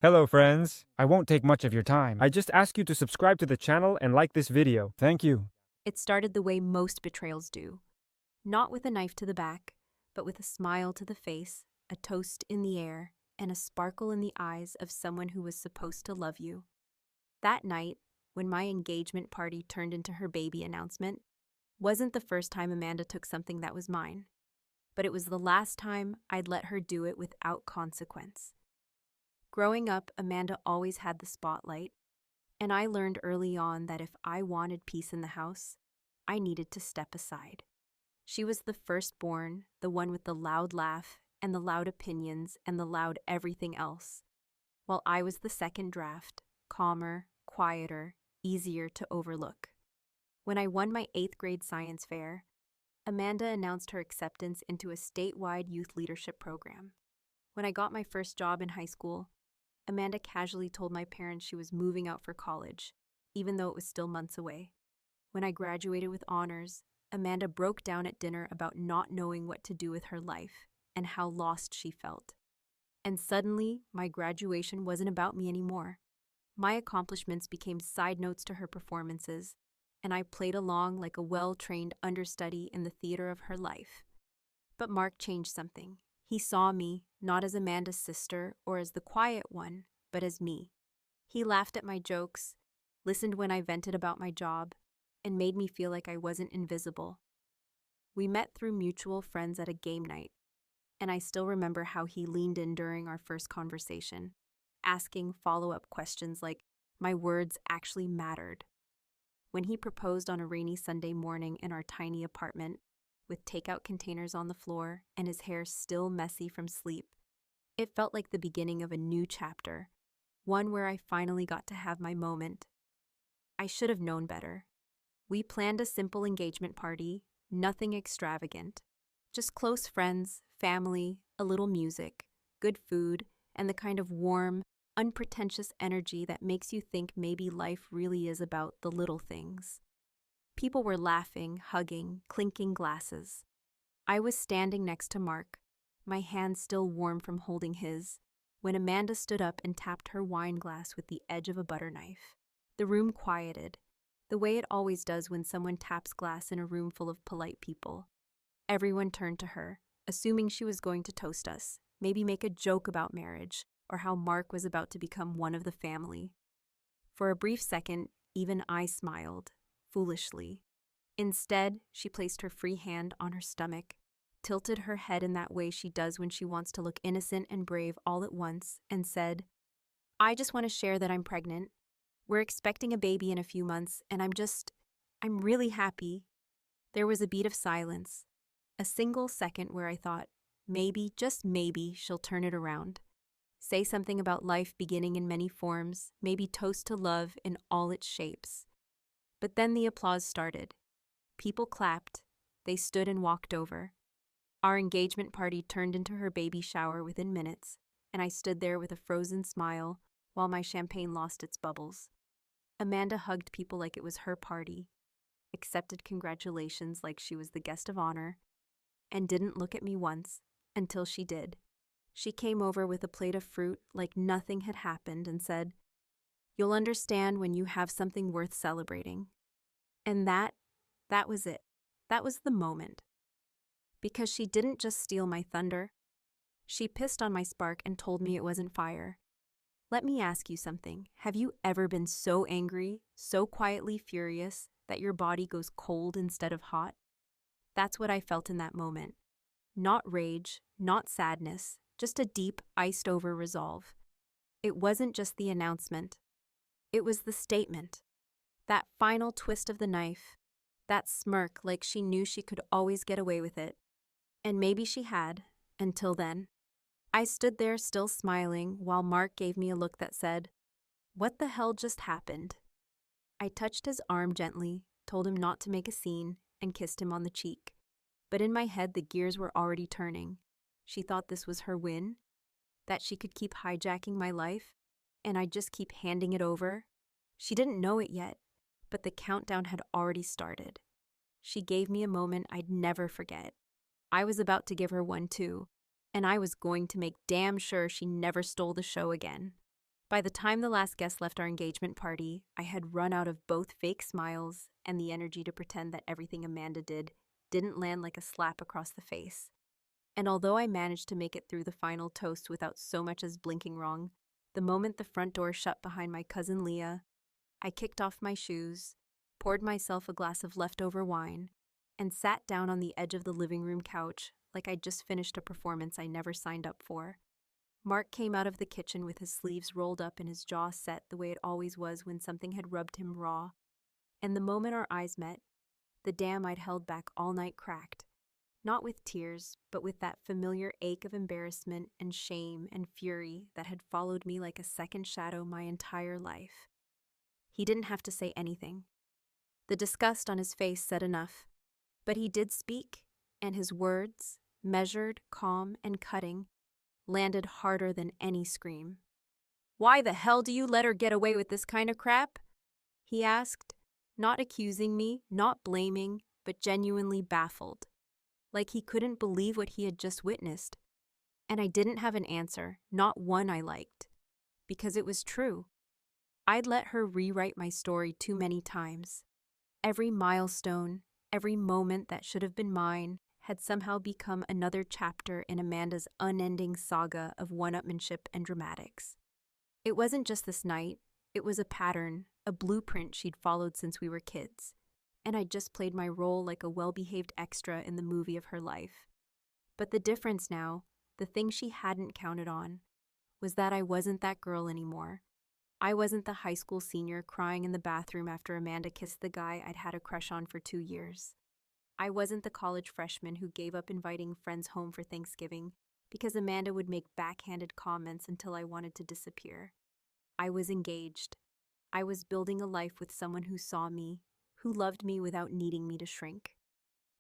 Hello friends, I won't take much of your time. I just ask you to subscribe to the channel and like this video. Thank you. It started the way most betrayals do. Not with a knife to the back, but with a smile to the face, a toast in the air, and a sparkle in the eyes of someone who was supposed to love you. That night, when my engagement party turned into her baby announcement, wasn't the first time Amanda took something that was mine, but it was the last time I'd let her do it without consequence. Growing up, Amanda always had the spotlight, and I learned early on that if I wanted peace in the house, I needed to step aside. She was the firstborn, the one with the loud laugh and the loud opinions and the loud everything else, while I was the second draft, calmer, quieter, easier to overlook. When I won my 8th grade science fair, Amanda announced her acceptance into a statewide youth leadership program. When I got my first job in high school, Amanda casually told my parents she was moving out for college, even though it was still months away. When I graduated with honors, Amanda broke down at dinner about not knowing what to do with her life and how lost she felt. And suddenly, my graduation wasn't about me anymore. My accomplishments became side notes to her performances, and I played along like a well-trained understudy in the theater of her life. But Mark changed something. He saw me, not as Amanda's sister or as the quiet one, but as me. He laughed at my jokes, listened when I vented about my job, and made me feel like I wasn't invisible. We met through mutual friends at a game night, and I still remember how he leaned in during our first conversation, asking follow-up questions like my words actually mattered. When he proposed on a rainy Sunday morning in our tiny apartment, with takeout containers on the floor and his hair still messy from sleep, it felt like the beginning of a new chapter, one where I finally got to have my moment. I should have known better. We planned a simple engagement party, nothing extravagant. Just close friends, family, a little music, good food, and the kind of warm, unpretentious energy that makes you think maybe life really is about the little things. People were laughing, hugging, clinking glasses. I was standing next to Mark, my hand still warm from holding his, when Amanda stood up and tapped her wine glass with the edge of a butter knife. The room quieted, the way it always does when someone taps glass in a room full of polite people. Everyone turned to her, assuming she was going to toast us, maybe make a joke about marriage, or how Mark was about to become one of the family. For a brief second, even I smiled, foolishly. Instead, she placed her free hand on her stomach, tilted her head in that way she does when she wants to look innocent and brave all at once, and said, "I just want to share that I'm pregnant. We're expecting a baby in a few months, and I'm really happy." There was a beat of silence, a single second where I thought, maybe, just maybe, she'll turn it around. Say something about life beginning in many forms, maybe toast to love in all its shapes. But then the applause started. People clapped. They stood and walked over. Our engagement party turned into her baby shower within minutes, and I stood there with a frozen smile while my champagne lost its bubbles. Amanda hugged people like it was her party, accepted congratulations like she was the guest of honor, and didn't look at me once until she did. She came over with a plate of fruit like nothing had happened and said, "You'll understand when you have something worth celebrating." And that was it. That was the moment. Because she didn't just steal my thunder. She pissed on my spark and told me it wasn't fire. Let me ask you something. Have you ever been so angry, so quietly furious, that your body goes cold instead of hot? That's what I felt in that moment. Not rage, not sadness, just a deep, iced-over resolve. It wasn't just the announcement. It was the statement. That final twist of the knife. That smirk like she knew she could always get away with it. And maybe she had, until then. I stood there still smiling while Mark gave me a look that said, "What the hell just happened?" I touched his arm gently, told him not to make a scene, and kissed him on the cheek. But in my head, the gears were already turning. She thought this was her win, that she could keep hijacking my life, and I'd just keep handing it over. She didn't know it yet, but the countdown had already started. She gave me a moment I'd never forget. I was about to give her one too, and I was going to make damn sure she never stole the show again. By the time the last guest left our engagement party, I had run out of both fake smiles and the energy to pretend that everything Amanda didn't land like a slap across the face. And although I managed to make it through the final toast without so much as blinking wrong, the moment the front door shut behind my cousin Leah, I kicked off my shoes, poured myself a glass of leftover wine, and sat down on the edge of the living room couch like I'd just finished a performance I never signed up for. Mark came out of the kitchen with his sleeves rolled up and his jaw set the way it always was when something had rubbed him raw. And the moment our eyes met, the dam I'd held back all night cracked. Not with tears, but with that familiar ache of embarrassment and shame and fury that had followed me like a second shadow my entire life. He didn't have to say anything. The disgust on his face said enough. But he did speak, and his words, measured, calm, and cutting, landed harder than any scream. "Why the hell do you let her get away with this kind of crap?" he asked, not accusing me, not blaming, but genuinely baffled. Like he couldn't believe what he had just witnessed. And I didn't have an answer, not one I liked, because it was true. I'd let her rewrite my story too many times. Every milestone, every moment that should have been mine had somehow become another chapter in Amanda's unending saga of one-upmanship and dramatics. It wasn't just this night, it was a pattern, a blueprint she'd followed since we were kids. And I just played my role like a well-behaved extra in the movie of her life. But the difference now, the thing she hadn't counted on, was that I wasn't that girl anymore. I wasn't the high school senior crying in the bathroom after Amanda kissed the guy I'd had a crush on for 2 years. I wasn't the college freshman who gave up inviting friends home for Thanksgiving because Amanda would make backhanded comments until I wanted to disappear. I was engaged. I was building a life with someone who saw me, who loved me without needing me to shrink.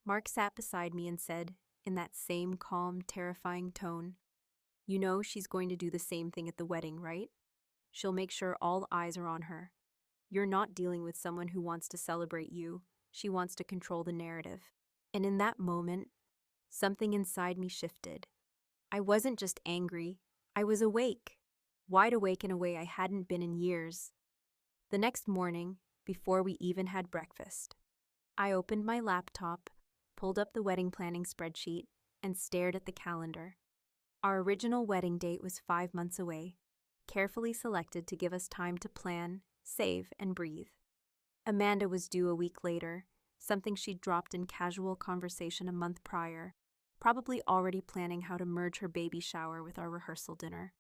Mark sat beside me and said, in that same calm, terrifying tone, "You know she's going to do the same thing at the wedding, right? She'll make sure all eyes are on her. You're not dealing with someone who wants to celebrate you. She wants to control the narrative." And in that moment, something inside me shifted. I wasn't just angry. I was awake. Wide awake in a way I hadn't been in years. The next morning, before we even had breakfast, I opened my laptop, pulled up the wedding planning spreadsheet, and stared at the calendar. Our original wedding date was 5 months away, carefully selected to give us time to plan, save, and breathe. Amanda was due a week later, something she'd dropped in casual conversation a month prior, probably already planning how to merge her baby shower with our rehearsal dinner.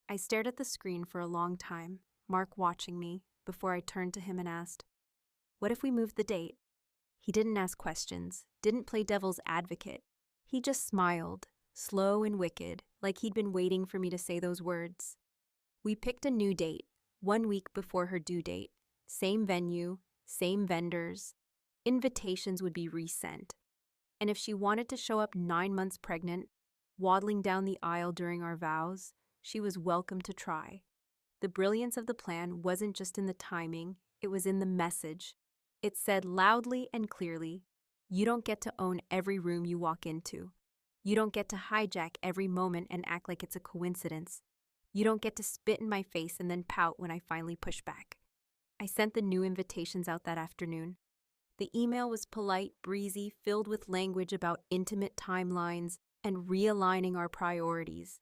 I stared at the screen for a long time, Mark watching me, before I turned to him and asked, "What if we moved the date?" He didn't ask questions, didn't play devil's advocate. He just smiled, slow and wicked, like he'd been waiting for me to say those words. We picked a new date, 1 week before her due date. Same venue, same vendors. Invitations would be resent. And if she wanted to show up 9 months pregnant, waddling down the aisle during our vows, she was welcome to try. The brilliance of the plan wasn't just in the timing, it was in the message. It said loudly and clearly, "You don't get to own every room you walk into. You don't get to hijack every moment and act like it's a coincidence. You don't get to spit in my face and then pout when I finally push back." I sent the new invitations out that afternoon. The email was polite, breezy, filled with language about intimate timelines and realigning our priorities.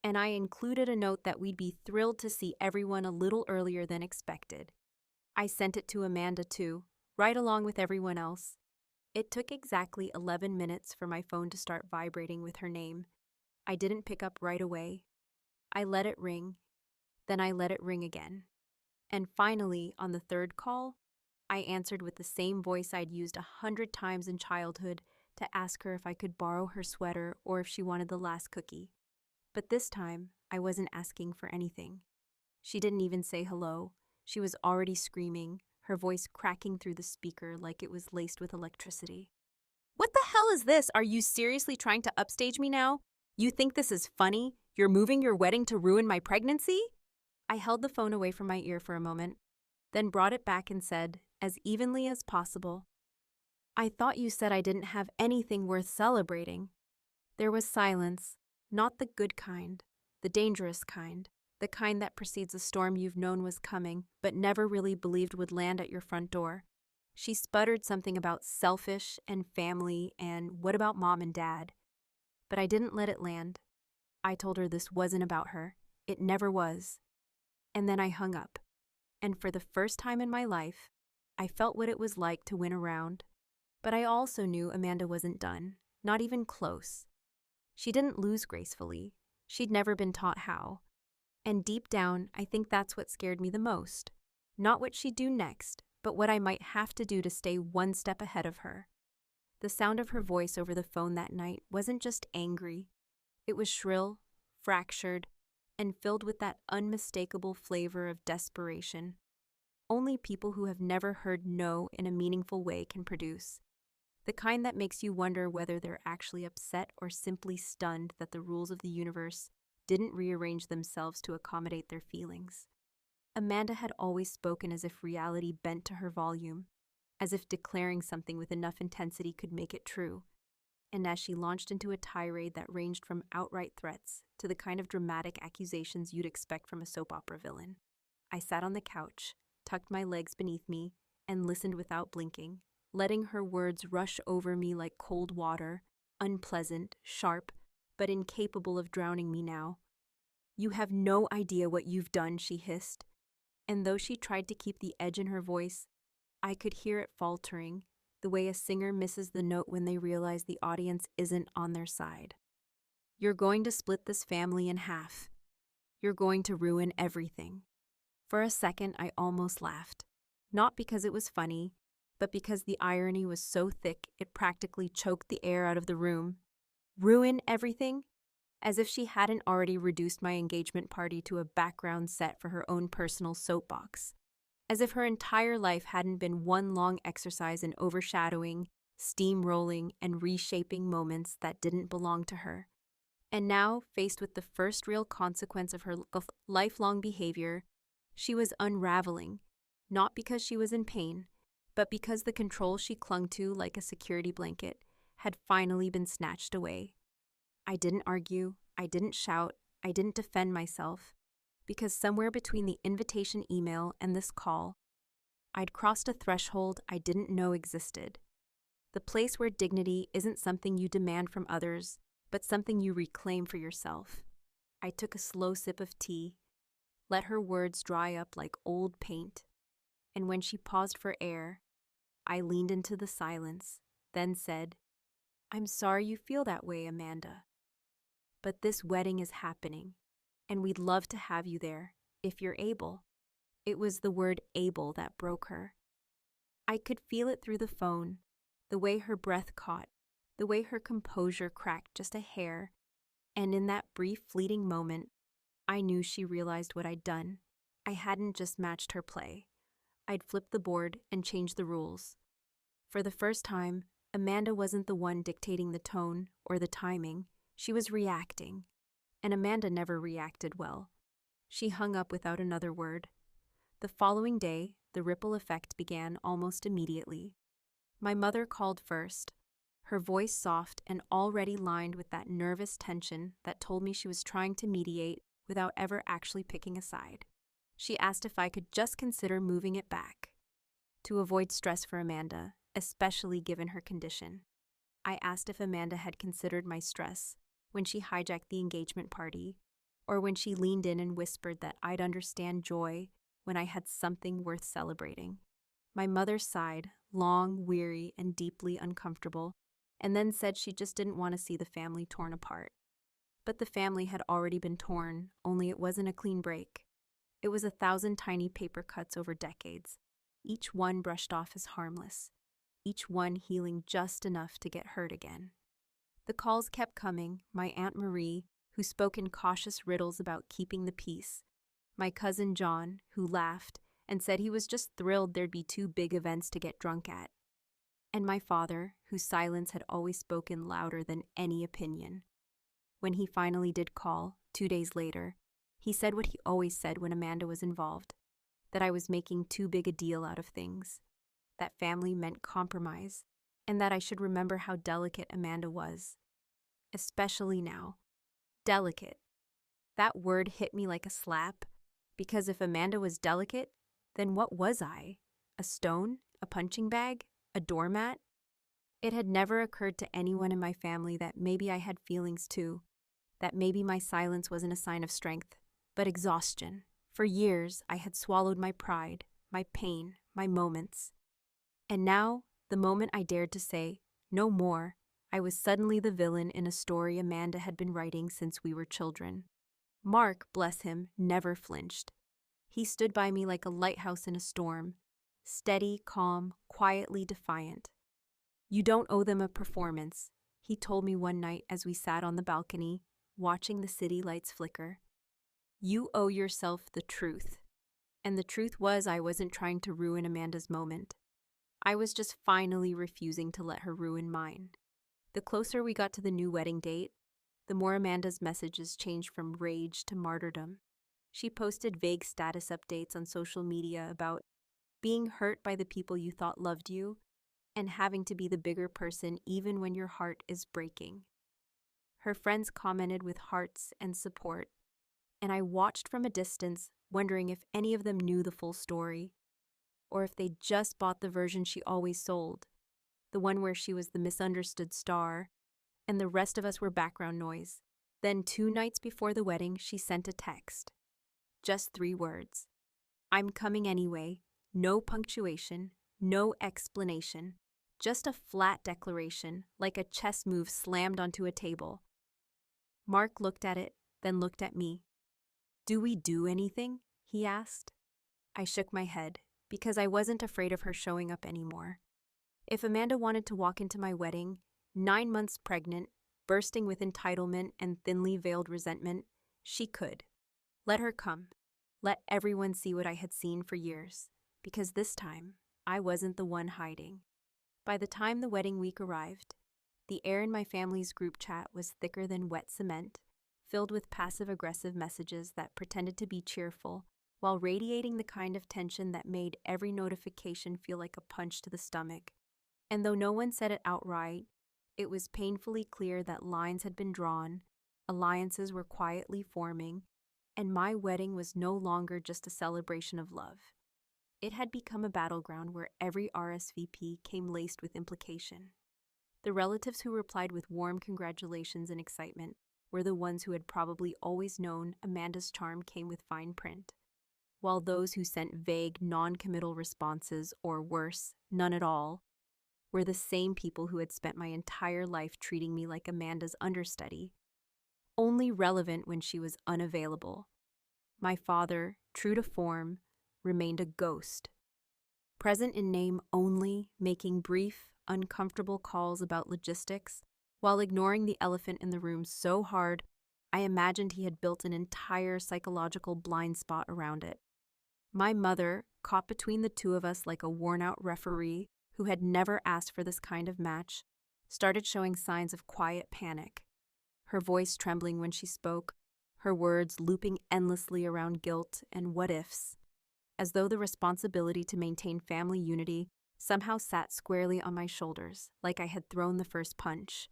And I included a note that we'd be thrilled to see everyone a little earlier than expected. I sent it to Amanda too, right along with everyone else. It took exactly 11 minutes for my phone to start vibrating with her name. I didn't pick up right away. I let it ring, then I let it ring again. And finally, on the third call, I answered with the same voice I'd used 100 times in childhood to ask her if I could borrow her sweater or if she wanted the last cookie. But this time, I wasn't asking for anything. She didn't even say hello. She was already screaming, her voice cracking through the speaker like it was laced with electricity. "What the hell is this? Are you seriously trying to upstage me now? You think this is funny? You're moving your wedding to ruin my pregnancy?" I held the phone away from my ear for a moment, then brought it back and said, as evenly as possible, "I thought you said I didn't have anything worth celebrating." There was silence, not the good kind, the dangerous kind. the kind that precedes a storm you've known was coming, but never really believed would land at your front door. She sputtered something about selfish and family and what about mom and dad? But I didn't let it land. I told her this wasn't about her. It never was. And then I hung up. And for the first time in my life, I felt what it was like to win a round. But I also knew Amanda wasn't done, not even close. She didn't lose gracefully. She'd never been taught how. And deep down, I think that's what scared me the most. Not what she'd do next, but what I might have to do to stay one step ahead of her. The sound of her voice over the phone that night wasn't just angry. It was shrill, fractured, and filled with that unmistakable flavor of desperation only people who have never heard no in a meaningful way can produce. The kind that makes you wonder whether they're actually upset or simply stunned that the rules of the universe didn't rearrange themselves to accommodate their feelings. Amanda had always spoken as if reality bent to her volume, as if declaring something with enough intensity could make it true. And as she launched into a tirade that ranged from outright threats to the kind of dramatic accusations you'd expect from a soap opera villain, I sat on the couch, tucked my legs beneath me, and listened without blinking, letting her words rush over me like cold water, unpleasant, sharp, but incapable of drowning me now. "You have no idea what you've done," she hissed. And though she tried to keep the edge in her voice, I could hear it faltering, the way a singer misses the note when they realize the audience isn't on their side. "You're going to split this family in half. You're going to ruin everything." For a second, I almost laughed. Not because it was funny, but because the irony was so thick it practically choked the air out of the room. Ruin everything? As if she hadn't already reduced my engagement party to a background set for her own personal soapbox. As if her entire life hadn't been one long exercise in overshadowing, steamrolling, and reshaping moments that didn't belong to her. And now, faced with the first real consequence of her lifelong behavior, she was unraveling, not because she was in pain, but because the control she clung to like a security blanket had finally been snatched away. I didn't argue, I didn't shout, I didn't defend myself, because somewhere between the invitation email and this call, I'd crossed a threshold I didn't know existed. The place where dignity isn't something you demand from others, but something you reclaim for yourself. I took a slow sip of tea, let her words dry up like old paint, and when she paused for air, I leaned into the silence, then said, "I'm sorry you feel that way, Amanda. But this wedding is happening, and we'd love to have you there, if you're able." It was the word able that broke her. I could feel it through the phone, the way her breath caught, the way her composure cracked just a hair, and in that brief fleeting moment, I knew she realized what I'd done. I hadn't just matched her play. I'd flipped the board and changed the rules. For the first time, Amanda wasn't the one dictating the tone or the timing. She was reacting. And Amanda never reacted well. She hung up without another word. The following day, the ripple effect began almost immediately. My mother called first, her voice soft and already lined with that nervous tension that told me she was trying to mediate without ever actually picking a side. She asked if I could just consider moving it back, to avoid stress for Amanda, especially given her condition. I asked if Amanda had considered my stress when she hijacked the engagement party, or when she leaned in and whispered that I'd understand joy when I had something worth celebrating. My mother sighed, long, weary, and deeply uncomfortable, and then said she just didn't want to see the family torn apart. But the family had already been torn, only it wasn't a clean break. It was 1,000 tiny paper cuts over decades, each one brushed off as harmless, each one healing just enough to get hurt again. The calls kept coming, my Aunt Marie, who spoke in cautious riddles about keeping the peace, my cousin John, who laughed and said he was just thrilled there'd be 2 big events to get drunk at, and my father, whose silence had always spoken louder than any opinion. When he finally did call, 2 days later, he said what he always said when Amanda was involved, that I was making too big a deal out of things, that family meant compromise, and that I should remember how delicate Amanda was. Especially now. Delicate. That word hit me like a slap, because if Amanda was delicate, then what was I? A stone? A punching bag? A doormat? It had never occurred to anyone in my family that maybe I had feelings too, that maybe my silence wasn't a sign of strength, but exhaustion. For years, I had swallowed my pride, my pain, my moments. And now, the moment I dared to say, no more, I was suddenly the villain in a story Amanda had been writing since we were children. Mark, bless him, never flinched. He stood by me like a lighthouse in a storm, steady, calm, quietly defiant. You don't owe them a performance, he told me one night as we sat on the balcony, watching the city lights flicker. You owe yourself the truth. And the truth was I wasn't trying to ruin Amanda's moment. I was just finally refusing to let her ruin mine. The closer we got to the new wedding date, the more Amanda's messages changed from rage to martyrdom. She posted vague status updates on social media about being hurt by the people you thought loved you and having to be the bigger person even when your heart is breaking. Her friends commented with hearts and support, and I watched from a distance, wondering if any of them knew the full story, or if they just bought the version she always sold, the one where she was the misunderstood star, and the rest of us were background noise. Then 2 nights before the wedding, she sent a text. Just 3 words. I'm coming anyway. No punctuation, no explanation. Just a flat declaration, like a chess move slammed onto a table. Mark looked at it, then looked at me. Do we do anything? He asked. I shook my head, because I wasn't afraid of her showing up anymore. If Amanda wanted to walk into my wedding, 9 months pregnant, bursting with entitlement and thinly veiled resentment, she could. Let her come. Let everyone see what I had seen for years, because this time, I wasn't the one hiding. By the time the wedding week arrived, the air in my family's group chat was thicker than wet cement, filled with passive-aggressive messages that pretended to be cheerful, while radiating the kind of tension that made every notification feel like a punch to the stomach. And though no one said it outright, it was painfully clear that lines had been drawn, alliances were quietly forming, and my wedding was no longer just a celebration of love. It had become a battleground where every RSVP came laced with implication. The relatives who replied with warm congratulations and excitement were the ones who had probably always known Amanda's charm came with fine print, while those who sent vague, non-committal responses, or worse, none at all, were the same people who had spent my entire life treating me like Amanda's understudy, only relevant when she was unavailable. My father, true to form, remained a ghost. Present in name only, making brief, uncomfortable calls about logistics, while ignoring the elephant in the room so hard, I imagined he had built an entire psychological blind spot around it. My mother, caught between the two of us like a worn-out referee who had never asked for this kind of match, started showing signs of quiet panic. Her voice trembling when she spoke, her words looping endlessly around guilt and what-ifs, as though the responsibility to maintain family unity somehow sat squarely on my shoulders, like I had thrown the first punch,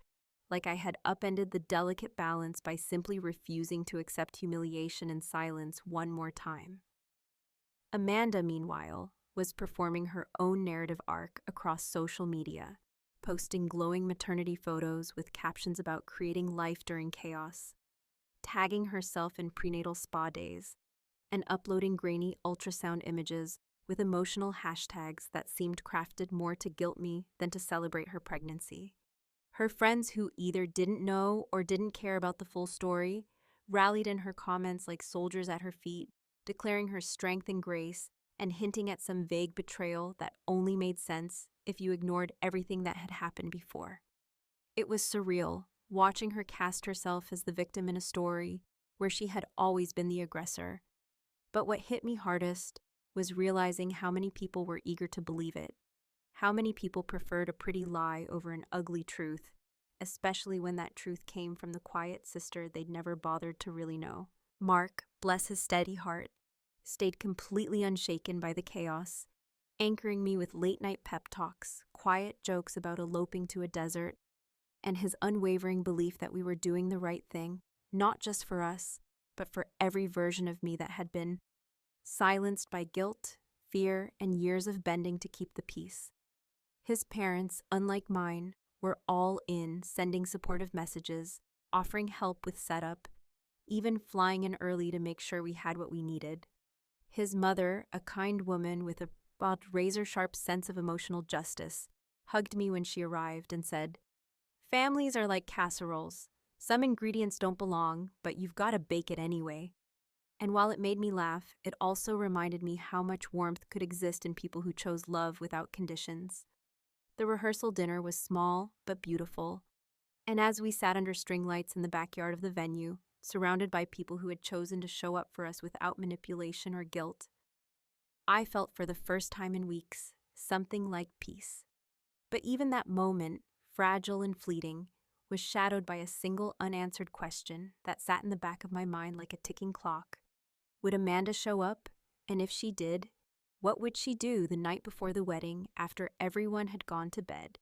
like I had upended the delicate balance by simply refusing to accept humiliation and silence one more time. Amanda, meanwhile, was performing her own narrative arc across social media, posting glowing maternity photos with captions about creating life during chaos, tagging herself in prenatal spa days, and uploading grainy ultrasound images with emotional hashtags that seemed crafted more to guilt me than to celebrate her pregnancy. Her friends who either didn't know or didn't care about the full story rallied in her comments like soldiers at her feet, declaring her strength and grace and hinting at some vague betrayal that only made sense if you ignored everything that had happened before. It was surreal, watching her cast herself as the victim in a story where she had always been the aggressor. But what hit me hardest was realizing how many people were eager to believe it, how many people preferred a pretty lie over an ugly truth, especially when that truth came from the quiet sister they'd never bothered to really know. Mark, bless his steady heart, stayed completely unshaken by the chaos, anchoring me with late-night pep talks, quiet jokes about eloping to a desert, and his unwavering belief that we were doing the right thing, not just for us, but for every version of me that had been silenced by guilt, fear, and years of bending to keep the peace. His parents, unlike mine, were all in, sending supportive messages, offering help with setup, even flying in early to make sure we had what we needed. His mother, a kind woman with a razor-sharp sense of emotional justice, hugged me when she arrived and said, "Families are like casseroles. Some ingredients don't belong, but you've got to bake it anyway." And while it made me laugh, it also reminded me how much warmth could exist in people who chose love without conditions. The rehearsal dinner was small but beautiful, and as we sat under string lights in the backyard of the venue, surrounded by people who had chosen to show up for us without manipulation or guilt, I felt for the first time in weeks something like peace. But even that moment, fragile and fleeting, was shadowed by a single unanswered question that sat in the back of my mind like a ticking clock. Would Amanda show up? And if she did, what would she do the night before the wedding after everyone had gone to bed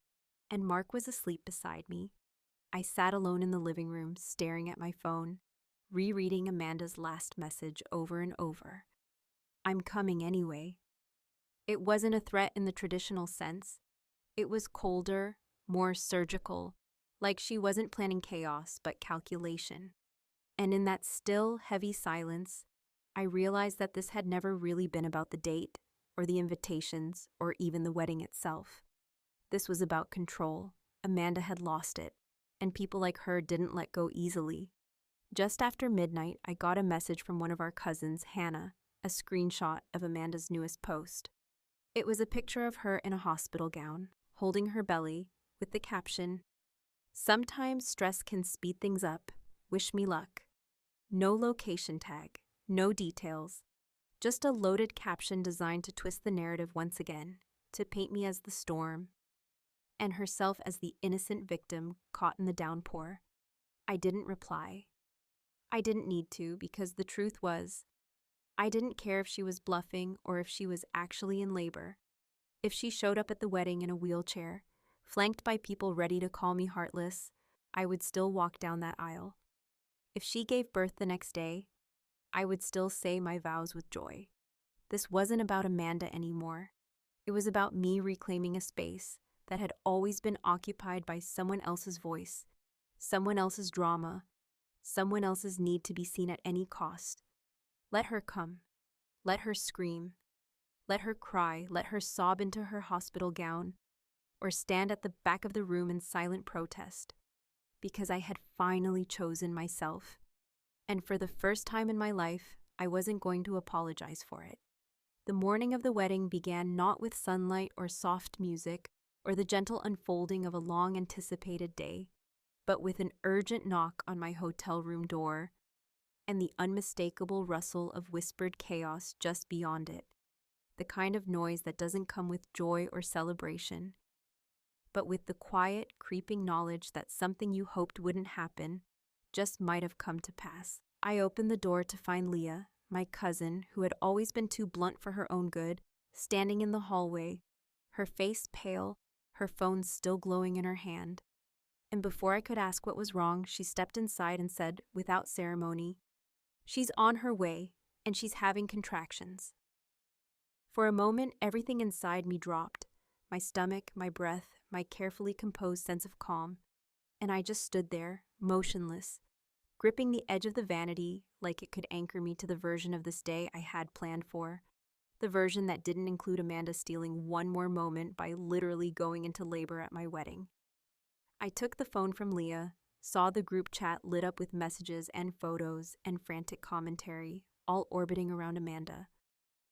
and Mark was asleep beside me? I sat alone in the living room, staring at my phone, rereading Amanda's last message over and over. "I'm coming anyway." It wasn't a threat in the traditional sense. It was colder, more surgical, like she wasn't planning chaos but calculation. And in that still, heavy silence, I realized that this had never really been about the date, or the invitations, or even the wedding itself. This was about control. Amanda had lost it, and people like her didn't let go easily. Just after midnight, I got a message from one of our cousins, Hannah, a screenshot of Amanda's newest post. It was a picture of her in a hospital gown, holding her belly, with the caption, "Sometimes stress can speed things up. Wish me luck." No location tag, no details, just a loaded caption designed to twist the narrative once again, to paint me as the storm, and herself as the innocent victim caught in the downpour. I didn't reply. I didn't need to, because the truth was, I didn't care if she was bluffing or if she was actually in labor. If she showed up at the wedding in a wheelchair, flanked by people ready to call me heartless, I would still walk down that aisle. If she gave birth the next day, I would still say my vows with joy. This wasn't about Amanda anymore. It was about me reclaiming a space that had always been occupied by someone else's voice, someone else's drama, someone else's need to be seen at any cost. Let her come. Let her scream. Let her cry. Let her sob into her hospital gown, or stand at the back of the room in silent protest, because I had finally chosen myself. And for the first time in my life, I wasn't going to apologize for it. The morning of the wedding began not with sunlight or soft music or the gentle unfolding of a long-anticipated day, but with an urgent knock on my hotel room door and the unmistakable rustle of whispered chaos just beyond it, the kind of noise that doesn't come with joy or celebration, but with the quiet, creeping knowledge that something you hoped wouldn't happen just might have come to pass. I opened the door to find Leah, my cousin, who had always been too blunt for her own good, standing in the hallway, her face pale, her phone still glowing in her hand. And before I could ask what was wrong, she stepped inside and said, without ceremony, "She's on her way, and she's having contractions." For a moment, everything inside me dropped, my stomach, my breath, my carefully composed sense of calm, and I just stood there, motionless, gripping the edge of the vanity like it could anchor me to the version of this day I had planned for, the version that didn't include Amanda stealing one more moment by literally going into labor at my wedding. I took the phone from Leah, saw the group chat lit up with messages and photos and frantic commentary, all orbiting around Amanda.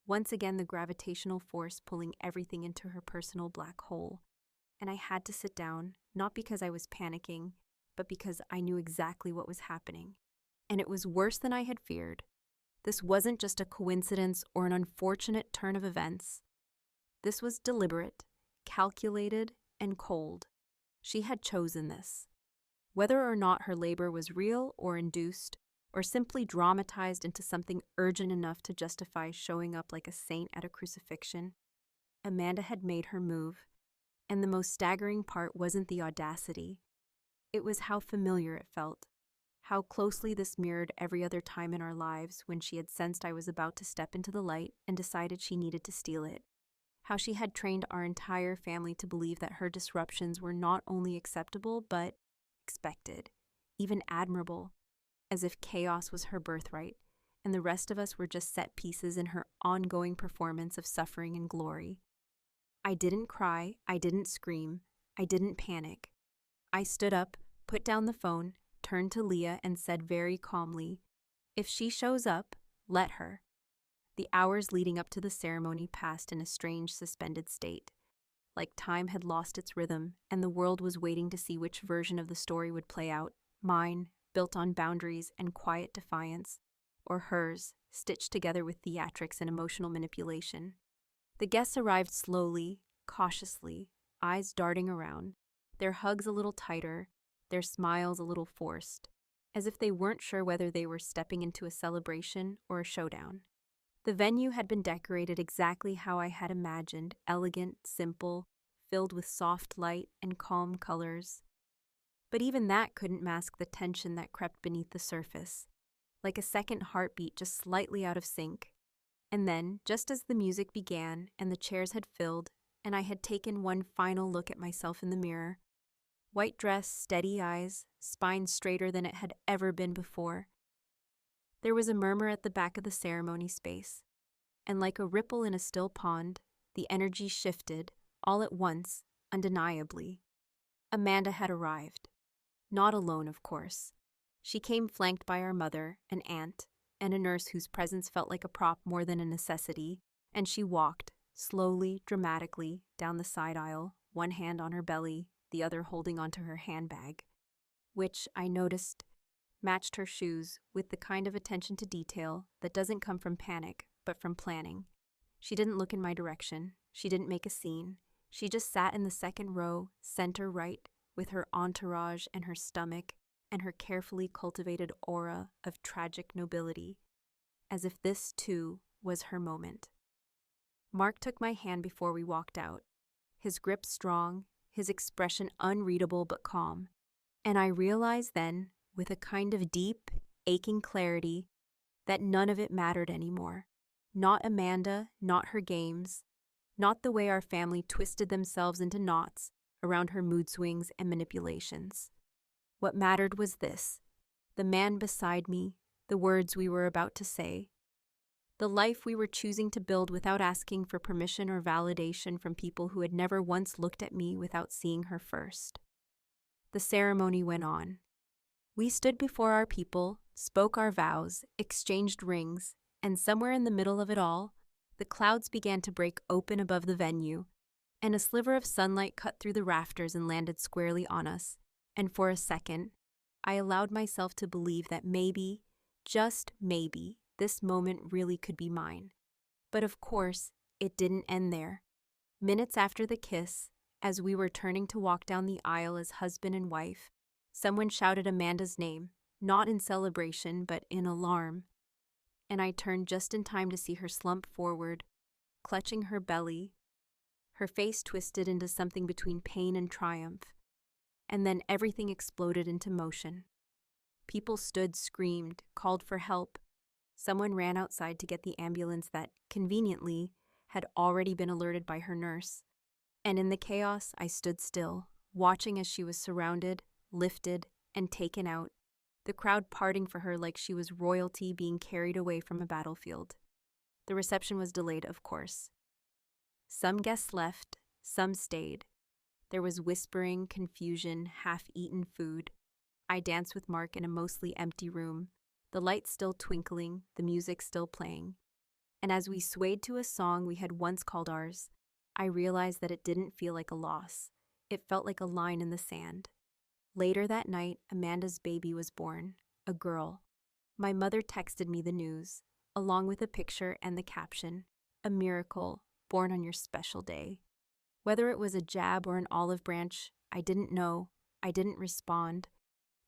Once again, the gravitational force pulling everything into her personal black hole. And I had to sit down, not because I was panicking, but because I knew exactly what was happening. And it was worse than I had feared. This wasn't just a coincidence or an unfortunate turn of events. This was deliberate, calculated, and cold. She had chosen this. Whether or not her labor was real or induced, or simply dramatized into something urgent enough to justify showing up like a saint at a crucifixion, Amanda had made her move. And the most staggering part wasn't the audacity. It was how familiar it felt, how closely this mirrored every other time in our lives when she had sensed I was about to step into the light and decided she needed to steal it. How she had trained our entire family to believe that her disruptions were not only acceptable, but expected, even admirable, as if chaos was her birthright, and the rest of us were just set pieces in her ongoing performance of suffering and glory. I didn't cry, I didn't scream, I didn't panic. I stood up, put down the phone, turned to Leah, and said very calmly, "If she shows up, let her." The hours leading up to the ceremony passed in a strange, suspended state, like time had lost its rhythm, and the world was waiting to see which version of the story would play out, mine, built on boundaries and quiet defiance, or hers, stitched together with theatrics and emotional manipulation. The guests arrived slowly, cautiously, eyes darting around, their hugs a little tighter, their smiles a little forced, as if they weren't sure whether they were stepping into a celebration or a showdown. The venue had been decorated exactly how I had imagined, elegant, simple, filled with soft light and calm colors. But even that couldn't mask the tension that crept beneath the surface, like a second heartbeat just slightly out of sync. And then, just as the music began and the chairs had filled, and I had taken one final look at myself in the mirror, white dress, steady eyes, spine straighter than it had ever been before, there was a murmur at the back of the ceremony space, and like a ripple in a still pond, the energy shifted, all at once, undeniably. Amanda had arrived. Not alone, of course. She came flanked by our mother, an aunt, and a nurse whose presence felt like a prop more than a necessity, and she walked, slowly, dramatically, down the side aisle, one hand on her belly, the other holding onto her handbag, which, I noticed, matched her shoes with the kind of attention to detail that doesn't come from panic, but from planning. She didn't look in my direction. She didn't make a scene. She just sat in the second row, center right, with her entourage and her stomach and her carefully cultivated aura of tragic nobility, as if this, too, was her moment. Mark took my hand before we walked out, his grip strong, his expression unreadable but calm, and I realized then, with a kind of deep, aching clarity, that none of it mattered anymore. Not Amanda, not her games, not the way our family twisted themselves into knots around her mood swings and manipulations. What mattered was this: the man beside me, the words we were about to say, the life we were choosing to build without asking for permission or validation from people who had never once looked at me without seeing her first. The ceremony went on. We stood before our people, spoke our vows, exchanged rings, and somewhere in the middle of it all, the clouds began to break open above the venue, and a sliver of sunlight cut through the rafters and landed squarely on us, and for a second, I allowed myself to believe that maybe, just maybe, this moment really could be mine. But of course, it didn't end there. Minutes after the kiss, as we were turning to walk down the aisle as husband and wife, someone shouted Amanda's name, not in celebration, but in alarm, and I turned just in time to see her slump forward, clutching her belly, her face twisted into something between pain and triumph, and then everything exploded into motion. People stood, screamed, called for help. Someone ran outside to get the ambulance that, conveniently, had already been alerted by her nurse, and in the chaos I stood still, watching as she was surrounded, lifted, and taken out, the crowd parting for her like she was royalty being carried away from a battlefield. The reception was delayed, of course. Some guests left, some stayed. There was whispering, confusion, half-eaten food. I danced with Mark in a mostly empty room, the lights still twinkling, the music still playing. And as we swayed to a song we had once called ours, I realized that it didn't feel like a loss. It felt like a line in the sand. Later that night, Amanda's baby was born, a girl. My mother texted me the news, along with a picture and the caption, "A miracle, born on your special day." Whether it was a jab or an olive branch, I didn't know. I didn't respond.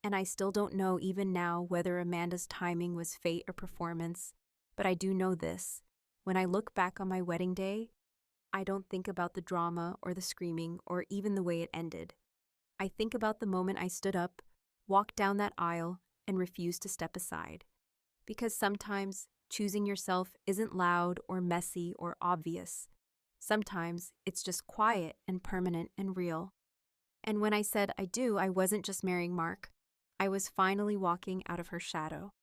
And I still don't know even now whether Amanda's timing was fate or performance. But I do know this: when I look back on my wedding day, I don't think about the drama or the screaming or even the way it ended. I think about the moment I stood up, walked down that aisle, and refuse to step aside. Because sometimes choosing yourself isn't loud or messy or obvious. Sometimes it's just quiet and permanent and real. And when I said I do, I wasn't just marrying Mark. I was finally walking out of her shadow.